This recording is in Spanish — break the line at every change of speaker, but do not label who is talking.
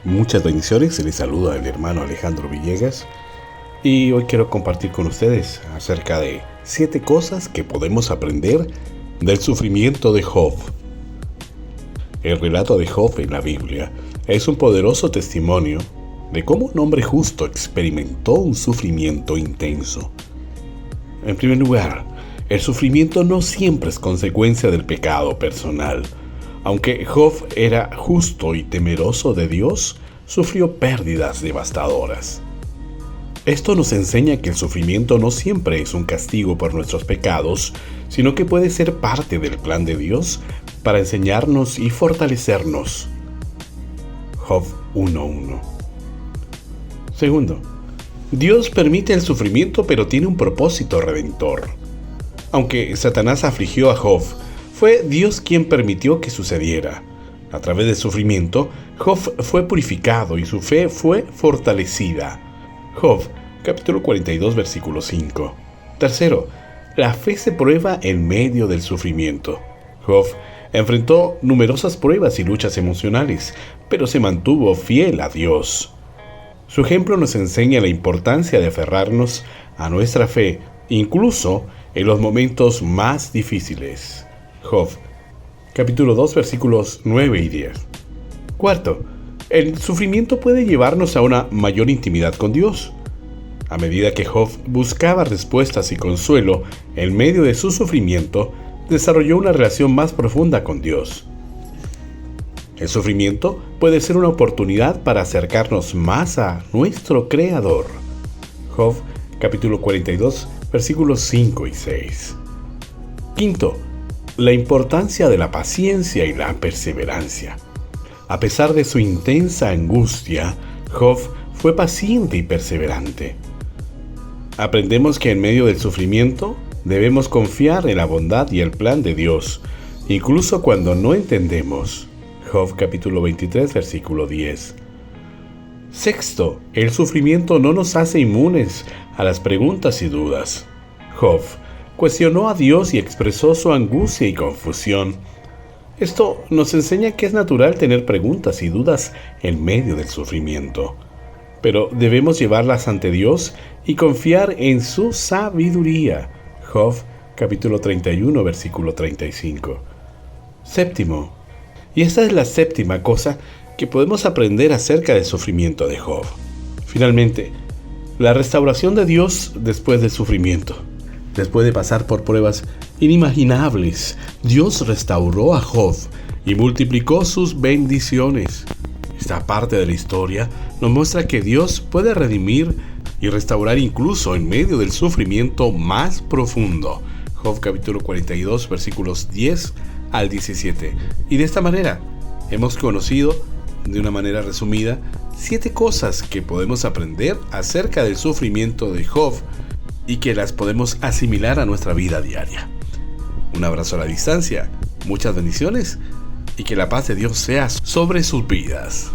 Muchas bendiciones, se les saluda el hermano Alejandro Villegas y hoy quiero compartir con ustedes acerca de 7 cosas que podemos aprender del sufrimiento de Job. El relato de Job en la Biblia es un poderoso testimonio de cómo un hombre justo experimentó un sufrimiento intenso. En primer lugar, el sufrimiento no siempre es consecuencia del pecado personal. Aunque Job era justo y temeroso de Dios, sufrió pérdidas devastadoras. Esto nos enseña que el sufrimiento no siempre es un castigo por nuestros pecados, sino que puede ser parte del plan de Dios para enseñarnos y fortalecernos. Job 1:1. Segundo, Dios permite el sufrimiento, pero tiene un propósito redentor. Aunque Satanás afligió a Job, fue Dios quien permitió que sucediera. A través del sufrimiento, Job fue purificado y su fe fue fortalecida. Job, capítulo 42, versículo 5. Tercero, la fe se prueba en medio del sufrimiento. Job enfrentó numerosas pruebas y luchas emocionales, pero se mantuvo fiel a Dios. Su ejemplo nos enseña la importancia de aferrarnos a nuestra fe, incluso en los momentos más difíciles. Job, capítulo 2, versículos 9 y 10. Cuarto, el sufrimiento puede llevarnos a una mayor intimidad con Dios. A medida que Job buscaba respuestas y consuelo en medio de su sufrimiento, desarrolló una relación más profunda con Dios. El sufrimiento puede ser una oportunidad para acercarnos más a nuestro Creador. Job, capítulo 42, versículos 5 y 6. Quinto, la importancia de la paciencia y la perseverancia. A pesar de su intensa angustia, Job fue paciente y perseverante. Aprendemos que en medio del sufrimiento debemos confiar en la bondad y el plan de Dios, incluso cuando no entendemos. Job capítulo 23, versículo 10. Sexto, el sufrimiento no nos hace inmunes a las preguntas y dudas. Job cuestionó a Dios y expresó su angustia y confusión. Esto nos enseña que es natural tener preguntas y dudas en medio del sufrimiento, pero debemos llevarlas ante Dios y confiar en su sabiduría. Job, capítulo 31, versículo 35. Séptimo, y esta es la séptima cosa que podemos aprender acerca del sufrimiento de Job. Finalmente, la restauración de Dios después del sufrimiento. Después de pasar por pruebas inimaginables, Dios restauró a Job y multiplicó sus bendiciones. Esta parte de la historia nos muestra que Dios puede redimir y restaurar incluso en medio del sufrimiento más profundo. Job capítulo 42, versículos 10 al 17. Y de esta manera hemos conocido, de una manera resumida, 7 cosas que podemos aprender acerca del sufrimiento de Job y que las podemos asimilar a nuestra vida diaria. Un abrazo a la distancia, muchas bendiciones y que la paz de Dios sea sobre sus vidas.